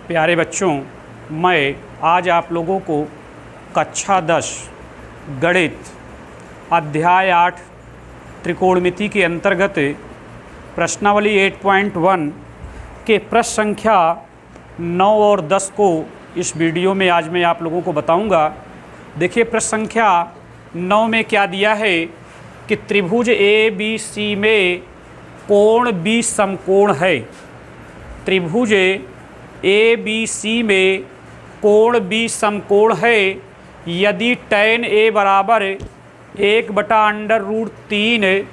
प्यारे बच्चों, मैं आज आप लोगों को कक्षा 10 गणित अध्याय 8 त्रिकोणमिति के अंतर्गत प्रश्नावली 8.1 के प्रश्न संख्या 9 और 10 को इस वीडियो में आज मैं आप लोगों को बताऊंगा। देखिए, प्रश्न संख्या 9 में क्या दिया है कि त्रिभुज ABC में कोण B समकोण है। त्रिभुज ABC में कोण B समकोण है यदि tan A बराबर 1/√3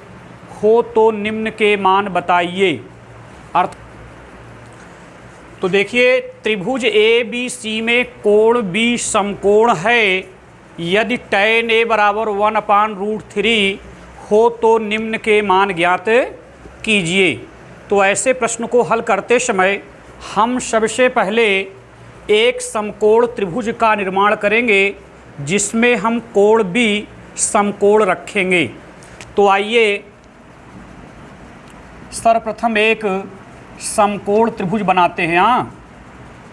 हो तो निम्न के मान बताइए। अर्थ तो देखिए, त्रिभुज ABC में कोण B समकोण है यदि tan A बराबर 1/√3 हो तो निम्न के मान ज्ञात कीजिए। तो ऐसे प्रश्न को हल करते समय हम सबसे पहले एक समकोण त्रिभुज का निर्माण करेंगे जिसमें हम कोण B समकोण रखेंगे। तो आइए सर्वप्रथम एक समकोण त्रिभुज बनाते हैं।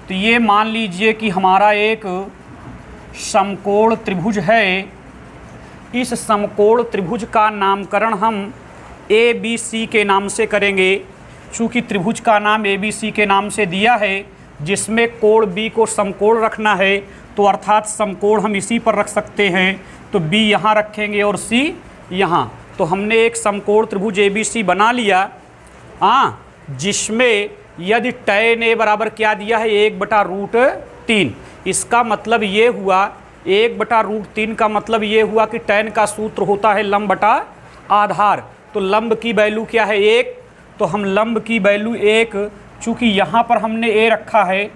तो ये मान लीजिए कि हमारा एक समकोण त्रिभुज है। इस समकोण त्रिभुज का नामकरण हम ABC के नाम से करेंगे। चूँकि त्रिभुज का नाम ABC के नाम से दिया है जिसमें कोण B को समकोण रखना है, तो अर्थात समकोण हम इसी पर रख सकते हैं। तो B यहाँ रखेंगे और C यहाँ। तो हमने एक समकोण त्रिभुज ABC बना लिया, जिसमें यदि tan A बराबर क्या दिया है 1/√3। इसका मतलब ये हुआ 1/√3 का मतलब ये हुआ कि tan का सूत्र होता है लंब बटा आधार। तो लंब की वैल्यू क्या है 1, तो हम लंब की वैल्यू 1, चूँकि यहाँ पर हमने A रखा है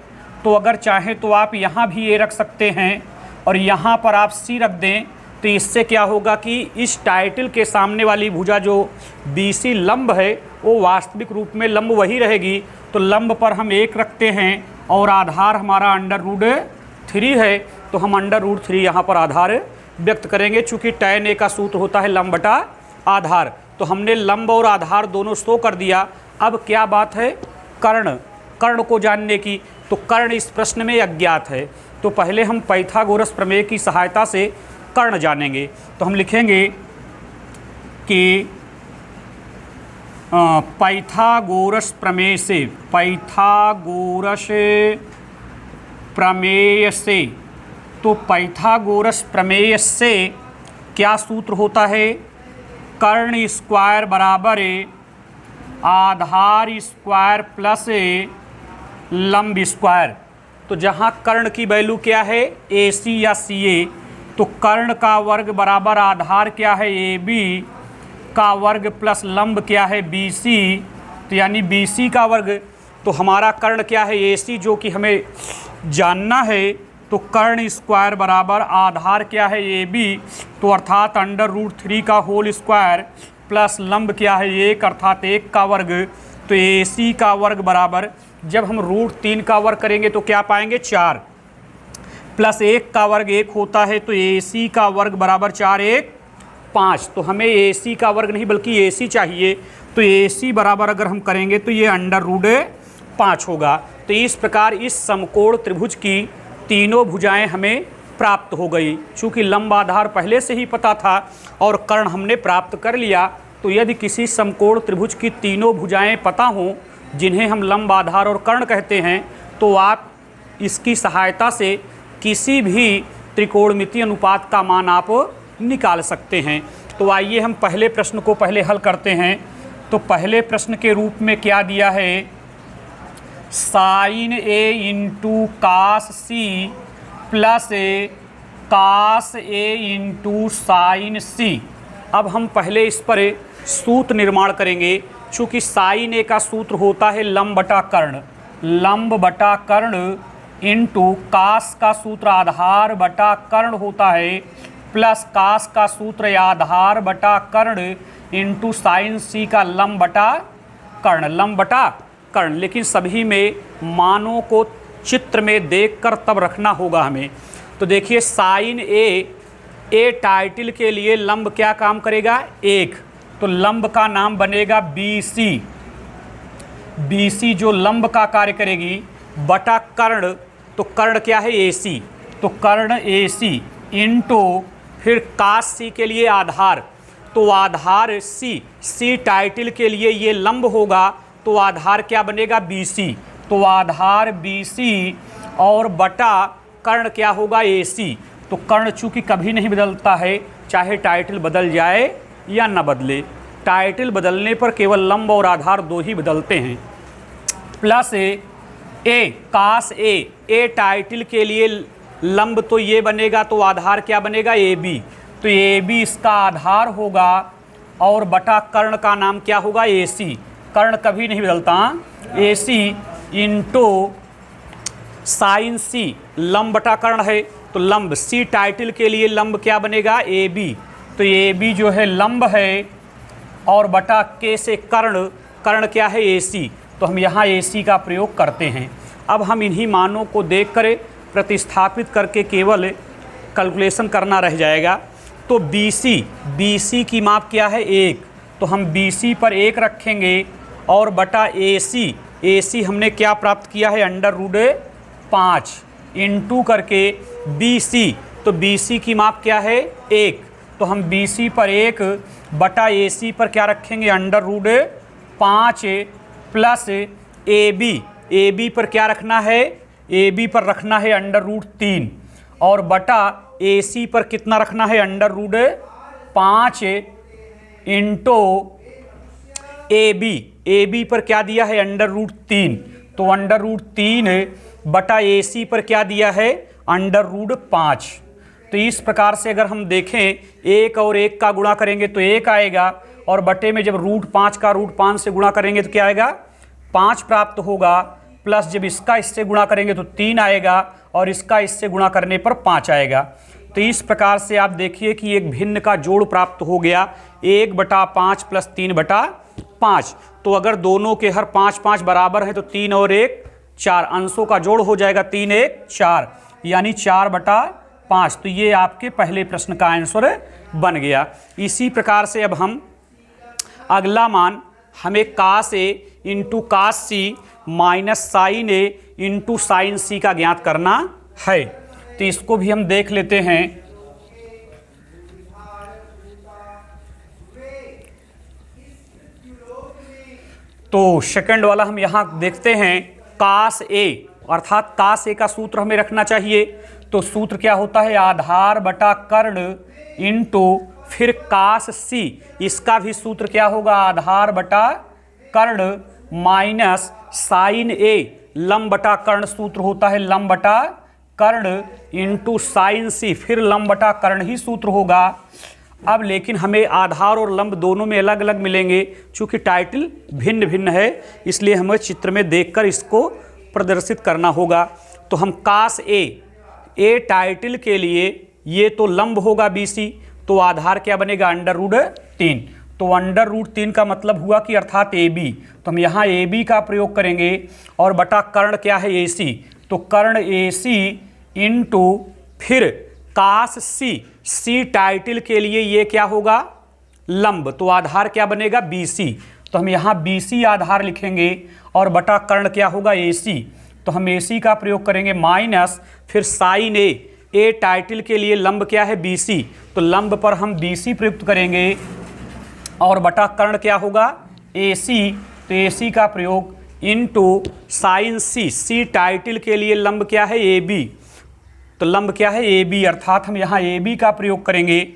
तो अगर चाहें तो आप यहाँ भी A रख सकते हैं और यहाँ पर आप C रख दें। तो इससे क्या होगा कि इस टाइटल के सामने वाली भुजा जो BC लंब है वो वास्तविक रूप में लंब वही रहेगी। तो लंब पर हम 1 रखते हैं और आधार हमारा √3 है, तो हम √3 यहाँ पर आधार व्यक्त करेंगे। चूँकि tan A का सूत्र होता है लंब बटा आधार। तो हमने लंब और आधार दोनों शो कर दिया। अब क्या बात है कर्ण को जानने की। तो कर्ण इस प्रश्न में अज्ञात है, तो पहले हम पाइथागोरस प्रमेय की सहायता से कर्ण जानेंगे। तो हम लिखेंगे कि पाइथागोरस प्रमेय से तो पाइथागोरस प्रमेय से क्या सूत्र होता है, कर्ण स्क्वायर बराबर आधार स्क्वायर प्लस लंब स्क्वायर। तो जहाँ कर्ण की वैल्यू क्या है AC या CA, तो कर्ण का वर्ग बराबर आधार क्या है AB का वर्ग प्लस लंब क्या है BC, तो यानी BC का वर्ग। तो हमारा कर्ण क्या है AC जो कि हमें जानना है। तो कर्ण स्क्वायर बराबर आधार क्या है AB, तो अर्थात √3 का होल स्क्वायर प्लस लंब क्या है 1 अर्थात 1 का वर्ग। तो AC का वर्ग बराबर, जब हम √3 का वर्ग करेंगे तो क्या पाएंगे 4 प्लस 1 का वर्ग 1 होता है। तो AC का वर्ग बराबर 4 1 5। तो हमें AC का वर्ग नहीं बल्कि AC चाहिए। तो AC बराबर अगर हम करेंगे तो ये √5 होगा। तो इस प्रकार इस समकोण त्रिभुज की तीनों भुजाएं हमें प्राप्त हो गई। चूँकि लंब आधार पहले से ही पता था और कर्ण हमने प्राप्त कर लिया। तो यदि किसी समकोण त्रिभुज की तीनों भुजाएं पता हों जिन्हें हम लंब आधार और कर्ण कहते हैं, तो आप इसकी सहायता से किसी भी त्रिकोणमितीय अनुपात का मान आप निकाल सकते हैं। तो आइए हम पहले प्रश्न को पहले हल करते हैं। तो पहले प्रश्न के रूप में क्या दिया है, sin A × cos C plus cos A × sin C। अब हम पहले इस पर सूत्र निर्माण करेंगे। चूँकि sin A का सूत्र होता है लंब बटा कर्ण इंटू cos का सूत्र आधार बटा कर्ण होता है प्लस cos का सूत्र आधार बटा कर्ण इंटू sin C का लंब बटा कर्ण। लेकिन सभी में मानों को चित्र में देखकर तब रखना होगा हमें। तो देखिए, sin A टाइटल के लिए लंब क्या काम करेगा 1, तो लंब का नाम बनेगा BC। BC जो लंब का कार्य करेगी बटा कर्ण, तो कर्ण क्या है AC, तो कर्ण AC इंटू फिर कास सी के लिए आधार, तो आधार सी टाइटल के लिए ये लंब होगा, तो आधार क्या बनेगा BC, तो आधार BC और बटा कर्ण क्या होगा AC। तो कर्ण चूंकि कभी नहीं बदलता है, चाहे टाइटल बदल जाए या न बदले, टाइटल बदलने पर केवल लंब और आधार दो ही बदलते हैं। प्लस ए कास ए टाइटल के लिए लंब तो ये बनेगा, तो आधार क्या बनेगा AB, तो AB इसका आधार होगा और बटा कर्ण का नाम क्या होगा AC, कर्ण कभी नहीं बदलता, AC इंटू साइन C, लंब बटा कर्ण है, तो लंब C टाइटल के लिए लंब क्या बनेगा AB, तो AB जो है लंब है और बटा K से कर्ण, कर्ण क्या है AC, तो हम यहाँ AC का प्रयोग करते हैं। अब हम इन्हीं मानों को देख कर प्रतिस्थापित करके केवल कैलकुलेशन करना रह जाएगा। तो BC की माप क्या है 1, तो हम BC पर 1 रखेंगे और बटा AC हमने क्या प्राप्त किया है √5 इंटू करके BC, तो BC की माप क्या है 1, तो हम BC पर 1 बटा AC पर क्या रखेंगे √5 प्लस AB पर क्या रखना है, AB पर रखना है √3 और बटा AC पर कितना रखना है √5 इंटू AB पर क्या दिया है √3, तो √3 बटा AC पर क्या दिया है √5। तो इस प्रकार से अगर हम देखें 1 और 1 का गुणा करेंगे तो 1 आएगा और बटे में जब √5 का √5 से गुणा करेंगे तो क्या आएगा 5 प्राप्त होगा, प्लस जब इसका इससे गुणा करेंगे तो 3 आएगा और इसका इससे गुणा करने पर 5 आएगा। तो इस प्रकार से आप देखिए कि एक भिन्न का जोड़ प्राप्त हो गया 1/5 प्लस 3/5। तो अगर दोनों के हर 5 बराबर हैं तो 3 और 1 4, अंशों का जोड़ हो जाएगा 3 1 4 यानी 4/5। तो ये आपके पहले प्रश्न का आंसर बन गया। इसी प्रकार से अब हम अगला मान हमें cos A into cos C minus sine A into sine C का ज्ञात करना है। तो इसको भी हम देख लेते हैं। तो सेकंड वाला हम यहाँ देखते हैं कास A, अर्थात कास A का सूत्र हमें रखना चाहिए। तो सूत्र क्या होता है आधार बटा कर्ण इंटू फिर कास C, इसका भी सूत्र क्या होगा आधार बटा कर्ण माइनस साइन A, लंब बटा कर्ण सूत्र होता है लंब बटा कर्ण इंटू साइन C, फिर लंब बटा कर्ण ही सूत्र होगा। अब लेकिन हमें आधार और लंब दोनों में अलग अलग मिलेंगे, चूँकि टाइटल भिन्न भिन्न है इसलिए हमें चित्र में देखकर इसको प्रदर्शित करना होगा। तो हम कास A टाइटल के लिए ये तो लंब होगा BC, तो आधार क्या बनेगा √3, तो √3 का मतलब हुआ कि अर्थात AB, तो हम यहाँ AB का प्रयोग करेंगे और बटा कर्ण क्या है AC, तो कर्ण AC इंटू फिर कास C टाइटल के लिए ये क्या होगा लंब, तो आधार क्या बनेगा BC, तो हम यहाँ BC आधार लिखेंगे और बटा कर्ण क्या होगा AC, तो हम AC का प्रयोग करेंगे माइनस फिर साइन A टाइटल के लिए लंब क्या है BC, तो लंब पर हम BC प्रयुक्त करेंगे और बटा कर्ण क्या होगा AC, तो AC का प्रयोग इंटू साइन C टाइटल के लिए लंब क्या है AB, तो लंब क्या है AB, अर्थात हम यहाँ AB का प्रयोग करेंगे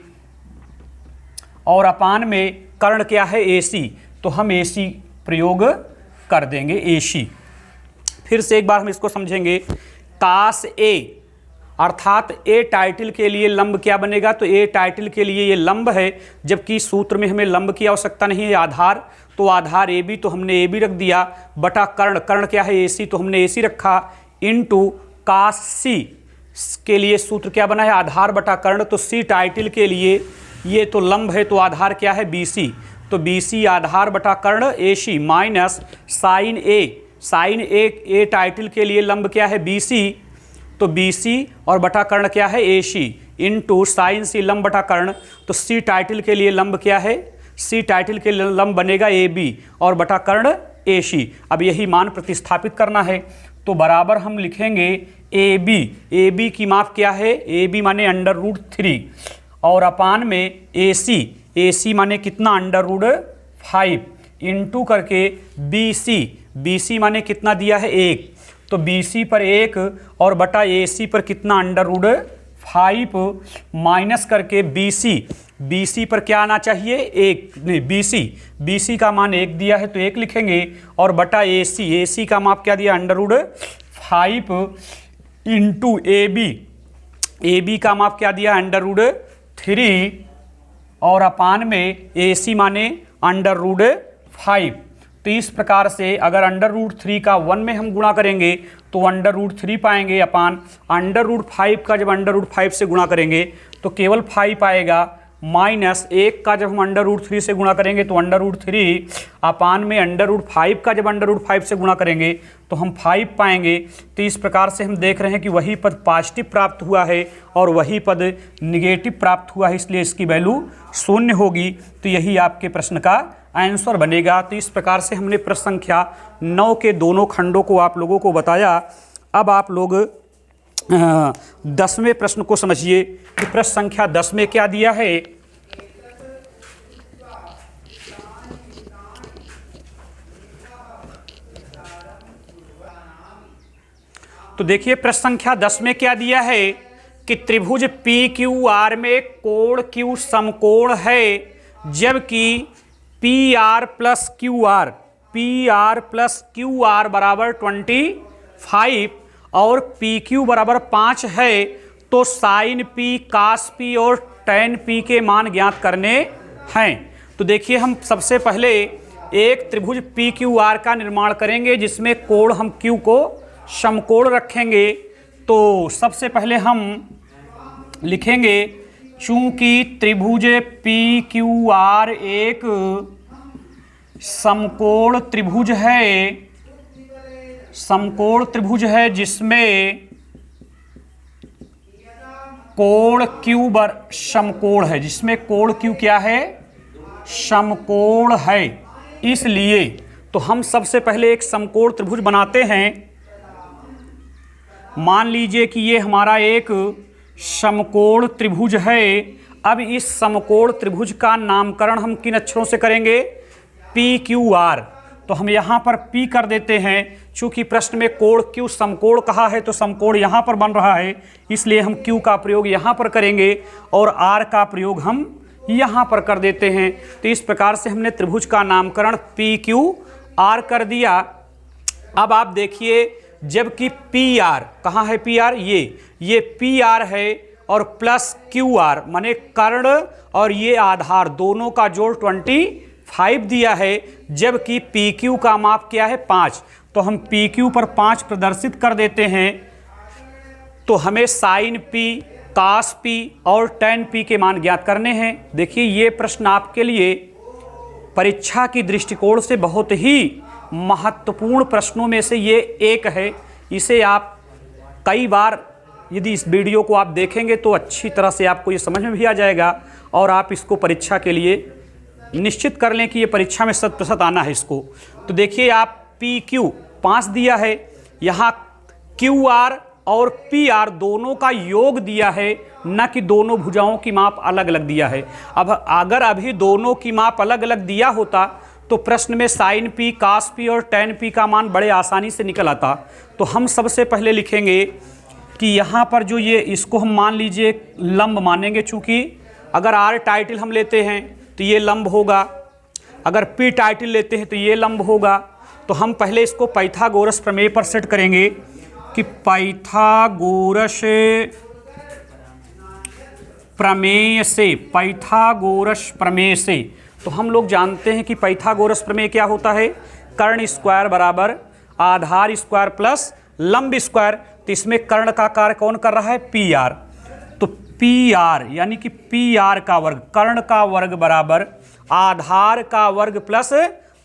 और अपान में कर्ण क्या है AC, तो हम AC प्रयोग कर देंगे AC। फिर से एक बार हम इसको समझेंगे। कास A अर्थात A टाइटल के लिए लंब क्या बनेगा, तो A टाइटल के लिए ये लंब है, जबकि सूत्र में हमें लंब की आवश्यकता नहीं है आधार, तो आधार AB, तो हमने AB रख दिया बटा कर्ण क्या है AC, तो हमने AC रखा इंटू कास C के लिए सूत्र क्या बना है आधार बटा कर्ण, तो C टाइटल के लिए ये तो लंब है, तो आधार क्या है BC, तो BC आधार बटा कर्ण AC माइनस साइन A टाइटल के लिए लंब क्या है BC, तो BC और बटा कर्ण क्या है AC इंटू साइन C लंब बटा कर्ण, तो C टाइटल के लिए लंब क्या है C टाइटल के लिए लंब बनेगा AB और बटा कर्ण AC। अब यही मान प्रतिस्थापित करना है। तो बराबर हम लिखेंगे ए बी की माप क्या है, ए बी माने √3 और अपान में ए सी माने कितना √5 इंटू करके बी सी माने कितना दिया है 1, तो बी सी पर 1 और बटा ए सी पर कितना √5 माइनस करके बी सी पर क्या आना चाहिए 1, नहीं बी सी का मान 1 दिया है तो 1 लिखेंगे और बटा ए सी का माप क्या दिया √5 इंटू ए बी का माप क्या दिया √3 और अपान में ए सी माने √5। तो इस प्रकार से अगर √3 का 1 में हम गुणा करेंगे तो √3 पाएंगे, अपान √5 का जब √5 से गुणा करेंगे तो केवल 5 आएगा, माइनस 1 का जब हम √3 से गुणा करेंगे तो √3 अपान में √5 का जब √5 से गुणा करेंगे तो हम 5 पाएंगे। तो इस प्रकार से हम देख रहे हैं कि वही पद पॉजिटिव प्राप्त हुआ है और वही पद निगेटिव प्राप्त हुआ है, इसलिए इसकी वैल्यू 0 होगी। तो यही आपके प्रश्न का आंसर बनेगा। तो इस प्रकार से हमने प्रश्न संख्या 9 के दोनों खंडों को आप लोगों को बताया। अब आप लोग 10वें प्रश्न को समझिए कि प्रश्न संख्या 10 में क्या दिया है। तो देखिए प्रश्न संख्या 10 में क्या दिया है कि त्रिभुज पी क्यू आर में कोण क्यू समकोण है, जबकि P R plus Q R बराबर 25 और पी क्यू बराबर 5 है, तो साइन पी, कास पी और टैन पी के मान ज्ञात करने हैं। तो देखिए हम सबसे पहले एक त्रिभुज पी क्यू आर का निर्माण करेंगे जिसमें कोण हम क्यू को समकोण रखेंगे। तो सबसे पहले हम लिखेंगे चूंकि त्रिभुज पी क्यू आर एक समकोण त्रिभुज है जिसमें कोण क्यू समकोण है, जिसमें कोण क्यू क्या है समकोण है। इसलिए तो हम सबसे पहले एक समकोण त्रिभुज बनाते हैं। मान लीजिए कि ये हमारा एक समकोण त्रिभुज है। अब इस समकोण त्रिभुज का नामकरण हम किन अक्षरों से करेंगे, पी क्यू आर। तो हम यहाँ पर P कर देते हैं, चूंकि प्रश्न में कोण क्यू समकोण कहा है तो समकोण यहाँ पर बन रहा है, इसलिए हम Q का प्रयोग यहाँ पर करेंगे और R का प्रयोग हम यहाँ पर कर देते हैं। तो इस प्रकार से हमने त्रिभुज का नामकरण पी क्यू आर कर दिया। अब आप देखिए जबकि पी आर कहाँ है, पी आर ये पी आर है और प्लस क्यू आर माने कर्ण और ये आधार दोनों का जोड़ 25 दिया है, जबकि पी क्यू का माप क्या है 5। तो हम पी क्यू पर 5 प्रदर्शित कर देते हैं। तो हमें साइन पी, कास पी और टैन पी के मान ज्ञात करने हैं। देखिए ये प्रश्न आपके लिए परीक्षा की दृष्टिकोण से बहुत ही महत्वपूर्ण प्रश्नों में से ये एक है। इसे आप कई बार यदि इस वीडियो को आप देखेंगे तो अच्छी तरह से आपको ये समझ में भी आ जाएगा और आप इसको परीक्षा के लिए निश्चित कर लें कि ये परीक्षा में 100% आना है इसको। तो देखिए आप पी क्यू 5 दिया है, यहाँ क्यू आर और पी आर दोनों का योग दिया है, न कि दोनों भुजाओं की माप अलग अलग दिया है। अब अगर अभी दोनों की माप अलग अलग दिया होता तो प्रश्न में साइन पी, कास पी और टैन पी का मान बड़े आसानी से निकल आता। तो हम सबसे पहले लिखेंगे कि यहाँ पर जो ये इसको हम मान लीजिए लंब मानेंगे, चूँकि अगर आर टाइटल हम लेते हैं तो ये लंब होगा, अगर पी टाइटल लेते हैं तो ये लंब होगा। तो हम पहले इसको पाइथागोरस प्रमेय पर सेट करेंगे कि पाइथागोरस प्रमेय से तो हम लोग जानते हैं कि पाइथागोरस प्रमेय क्या होता है, कर्ण स्क्वायर बराबर आधार स्क्वायर प्लस लंब स्क्वायर। तो इसमें कर्ण का कार्य कौन कर रहा है, पी आर। तो पी आर यानी कि पी आर का वर्ग, कर्ण का वर्ग बराबर आधार का वर्ग प्लस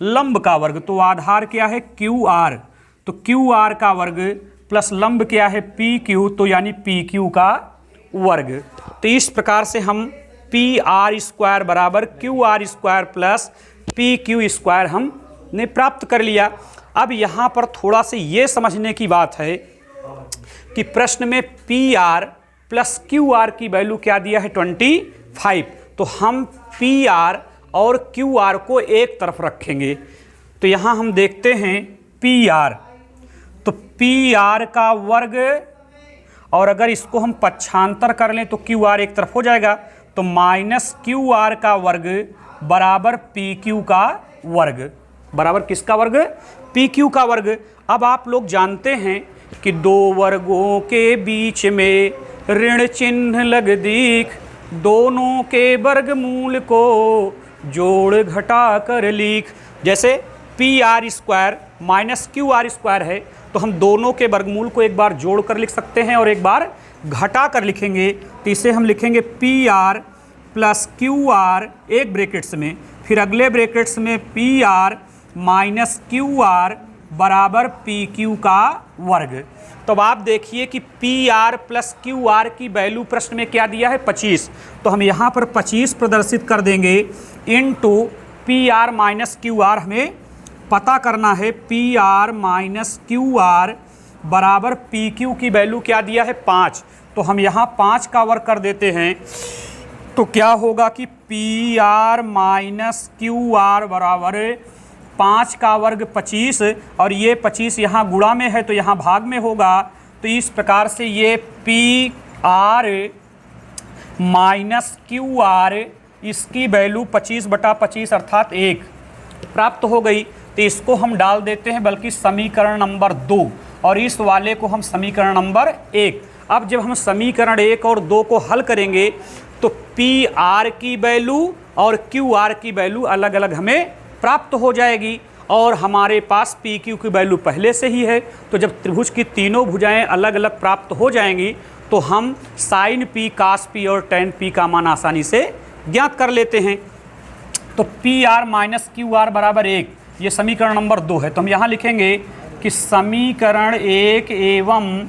लंब का वर्ग। तो आधार क्या है क्यू आर, तो क्यू आर का वर्ग प्लस लंब क्या है पी क्यू, तो यानी पी क्यू का वर्ग। तो इस प्रकार से हम पी आर स्क्वायर बराबर Q R square plus P Q square हमने प्राप्त कर लिया। अब यहाँ पर थोड़ा सा ये समझने की बात है कि प्रश्न में P R plus Q R की वैल्यू क्या दिया है 25। तो हम पी आर और क्यू आर को एक तरफ रखेंगे। तो यहाँ हम देखते हैं पी आर, तो पी आर का वर्ग, और अगर इसको हम पक्षांतर कर लें तो क्यू आर एक तरफ हो जाएगा, तो माइनस क्यू आर का वर्ग बराबर पी क्यू का वर्ग, बराबर किसका वर्ग? पी क्यू का वर्ग। अब आप लोग जानते हैं कि दो वर्गों के बीच में ऋण चिन्ह लग दीख, दोनों के वर्गमूल को जोड़ घटा कर लिख। जैसे P R square minus Q R square है, तो हम दोनों के वर्गमूल को एक बार जोड़ कर लिख सकते हैं और एक बार घटा कर लिखेंगे। तो इसे हम लिखेंगे P R plus Q R एक ब्रैकेट्स में, फिर अगले ब्रैकेट्स में P R minus Q R बराबर पी क्यू का वर्ग। तो अब आप देखिए कि P R plus Q R की वैल्यू प्रश्न में क्या दिया है 25, तो हम यहाँ पर 25 प्रदर्शित कर देंगे into P R minus Q R. हमें पता करना है P R minus Q R बराबर पी क्यू की वैल्यू क्या दिया है 5, तो हम यहाँ 5 का वर्ग कर देते हैं। तो क्या होगा कि P R minus Q R बराबर 5 का वर्ग 25, और ये 25 यहाँ गुणा में है तो यहाँ भाग में होगा। तो इस प्रकार से ये P R minus Q R इसकी वैल्यू 25/25 अर्थात 1 प्राप्त हो गई। तो इसको हम डाल देते हैं बल्कि समीकरण नंबर 2, और इस वाले को हम समीकरण नंबर 1। अब जब हम समीकरण 1 और 2 को हल करेंगे तो पी आर की वैल्यू और क्यू आर की वैल्यू अलग अलग हमें प्राप्त हो जाएगी, और हमारे पास पी क्यू की वैल्यू पहले से ही है। तो जब त्रिभुज की तीनों भुजाएं अलग अलग प्राप्त हो जाएंगी तो हम साइन पी, कास पी और टेन पी का मान आसानी से ज्ञात कर लेते हैं। तो P R minus Q R बराबर 1, ये समीकरण नंबर 2 है। तो हम यहाँ लिखेंगे कि समीकरण 1 एवं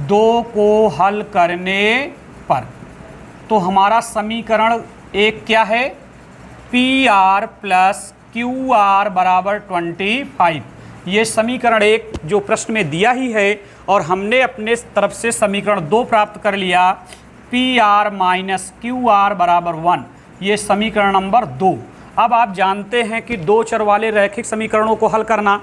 2 को हल करने पर, तो हमारा समीकरण 1 क्या है? P R plus Q R बराबर 25। ये समीकरण 1 जो प्रश्न में दिया ही है, और हमने अपने तरफ से समीकरण 2 प्राप्त कर लिया, P R minus Q R बराबर 1, ये समीकरण नंबर 2। अब आप जानते हैं कि दो चर वाले रैखिक समीकरणों को हल करना।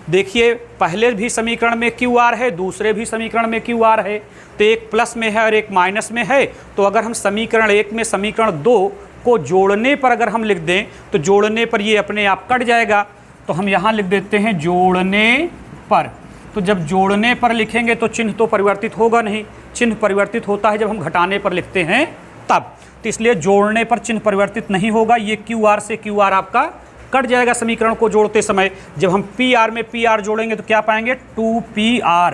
देखिए पहले भी समीकरण में क्यू आर है, दूसरे भी समीकरण में क्यू आर है, तो एक प्लस में है और एक माइनस में है। तो अगर हम समीकरण 1 में समीकरण 2 को जोड़ने पर अगर हम लिख दें तो जोड़ने पर ये अपने आप कट जाएगा। तो हम यहाँ लिख देते हैं जोड़ने पर। तो जब जोड़ने पर लिखेंगे तो चिन्ह तो परिवर्तित होगा नहीं, चिन्ह परिवर्तित होता है जब हम घटाने पर लिखते हैं तब। तो इसलिए जोड़ने पर चिन्ह परिवर्तित नहीं होगा, ये क्यू आर से क्यू आर आपका कट जाएगा समीकरण को जोड़ते समय। जब हम पी आर में पी आर जोड़ेंगे तो क्या पाएंगे? 2pr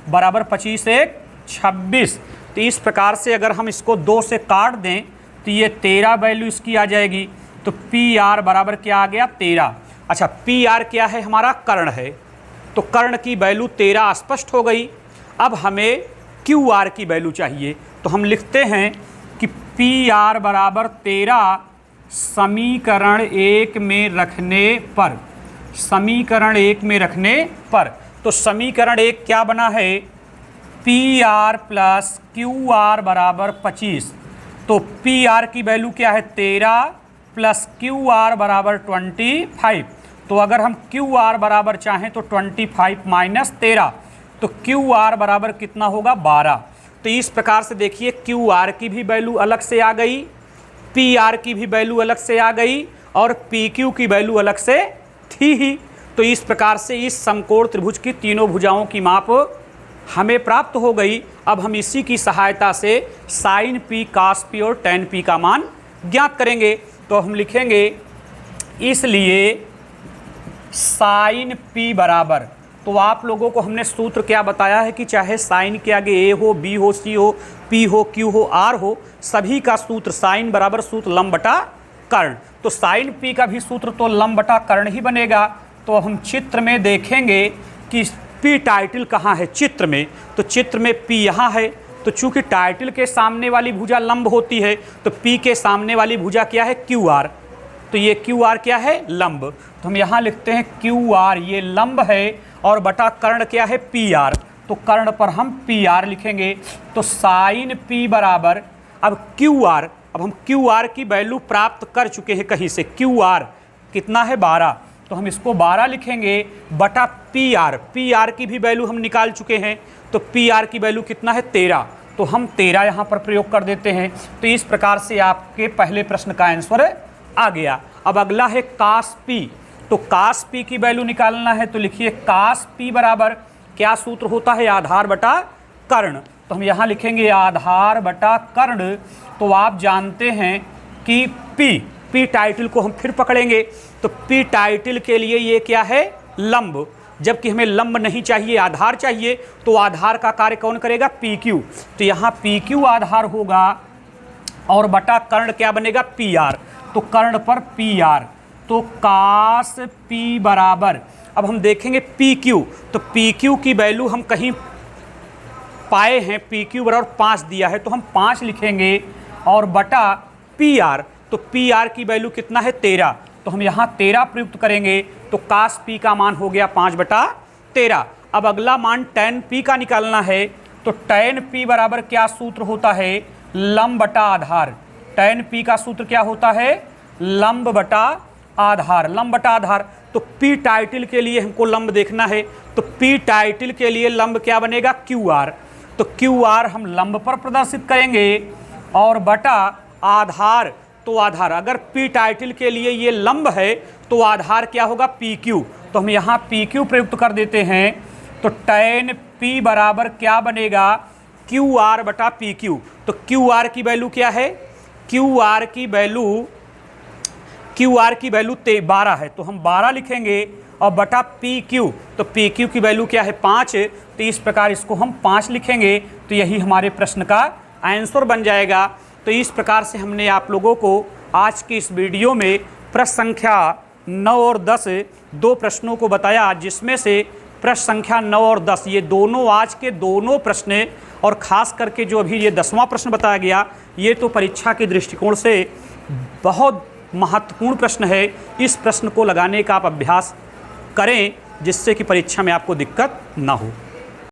बराबर 25 1 26। तो इस प्रकार से अगर हम इसको 2 से काट दें तो ये 13 वैल्यू इसकी आ जाएगी। तो पी आर बराबर क्या आ गया? 13। अच्छा, पी आर क्या है? हमारा कर्ण है, तो कर्ण की वैल्यू 13 स्पष्ट हो गई। अब हमें क्यू आर की वैल्यू चाहिए, तो हम लिखते हैं कि पी आर बराबर 13 समीकरण 1 में रखने पर, समीकरण 1 में रखने पर। तो समीकरण 1 क्या बना है? P R plus Q R बराबर 25। तो पी आर की वैल्यू क्या है? 13 प्लस क्यू आर बराबर 25। तो अगर हम क्यू आर बराबर चाहें तो 25 माइनस 13, तो क्यू आर बराबर कितना होगा? 12। तो इस प्रकार से देखिए क्यू आर की भी वैल्यू अलग से आ गई, पी आर की भी वैल्यू अलग से आ गई, और पी क्यू की वैल्यू अलग से थी ही। तो इस प्रकार से इस समकोण त्रिभुज की तीनों भुजाओं की माप हमें प्राप्त हो गई। अब हम इसी की सहायता से साइन पी, कास पी और टेन पी का मान ज्ञात करेंगे। तो हम लिखेंगे इसलिए साइन पी बराबर, तो आप लोगों को हमने सूत्र क्या बताया है कि चाहे साइन के आगे ए हो, बी हो, सी हो, पी हो, क्यू हो, आर हो, सभी का सूत्र साइन बराबर सूत्र लंब बटा कर्ण। तो साइन पी का भी सूत्र तो लंब बटा कर्ण ही बनेगा। तो हम चित्र में देखेंगे कि पी टाइटल कहाँ है चित्र में, तो चित्र में पी यहाँ है। तो चूंकि टाइटल के सामने वाली भुजा लंब होती है तो पी के सामने वाली भुजा क्या है? Q R. तो ये क्यू आर क्या है, लंब। तो हम यहाँ लिखते हैं क्यू आर ये लंब है और बटा कर्ण क्या है, पी आर। तो कर्ण पर हम पी आर लिखेंगे। तो साइन पी बराबर, अब क्यू आर, अब हम क्यू आर की वैल्यू प्राप्त कर चुके हैं कहीं से। क्यू आर कितना है, 12, तो हम इसको 12 लिखेंगे बटा पी आर। पी आर की भी वैल्यू हम निकाल चुके हैं, तो पी आर की वैल्यू कितना है, 13, तो हम 13 यहाँ पर प्रयोग कर देते हैं। तो इस प्रकार से आपके पहले प्रश्न का आंसर आ गया। अब अगला है कास पी। तो कास पी की वैल्यू निकालना है, तो लिखिए कास पी बराबर क्या सूत्र होता है, आधार बटा कर्ण। तो हम यहाँ लिखेंगे आधार बटा कर्ण। तो आप जानते हैं कि पी टाइटल को हम फिर पकड़ेंगे। तो पी टाइटल के लिए ये क्या है, लंब, जबकि हमें लंब नहीं चाहिए, आधार चाहिए। तो आधार का कार्य कौन करेगा, पी क्यू। तो यहाँ पी क्यू आधार होगा और बटा कर्ण क्या बनेगा, पी आर। तो कर्ण पर पी आर, तो कास पी बराबर, अब हम देखेंगे पी क्यू। तो पी क्यू की वैल्यू हम कहीं पाए हैं, पी क्यू बराबर 5 दिया है, तो हम 5 लिखेंगे और बटा पी आर। तो पी आर की वैल्यू कितना है, 13, तो हम यहाँ 13 प्रयुक्त करेंगे। तो कास पी का मान हो गया 5/13। अब अगला मान tan पी का निकालना है। तो tan पी बराबर क्या सूत्र होता है, लंब बटा आधार। tan पी का सूत्र क्या होता है, लंब बटा आधार, लंब बटा आधार। तो पी टाइटल के लिए हमको लंब देखना है, तो पी टाइटल के लिए लंब क्या बनेगा, क्यू आर। तो क्यू आर हम लंब पर प्रदर्शित करेंगे और बटा आधार। तो आधार, अगर पी टाइटल के लिए ये लंब है तो आधार क्या होगा, पी क्यू। तो हम यहाँ पी क्यू प्रयुक्त कर देते हैं। तो tan पी बराबर क्या बनेगा, क्यू आर बटा पी क्यू। तो क्यू आर की वैल्यू क्या है, क्यू आर की वैल्यू 12 है, तो हम 12 लिखेंगे और बटा पी क्यू। तो पी क्यू की वैल्यू क्या है, 5, तो इस प्रकार इसको हम 5 लिखेंगे। तो यही हमारे प्रश्न का आंसर बन जाएगा। तो इस प्रकार से हमने आप लोगों को आज की इस वीडियो में प्रश्न संख्या 9 और 10 दो प्रश्नों को बताया, जिसमें से प्रश्न संख्या 9 और 10 ये दोनों आज के दोनों प्रश्न, और ख़ास करके जो अभी ये 10वां प्रश्न बताया गया, ये तो परीक्षा के दृष्टिकोण से बहुत महत्वपूर्ण प्रश्न है। इस प्रश्न को लगाने का आप अभ्यास करें, जिससे कि परीक्षा में आपको दिक्कत ना हो।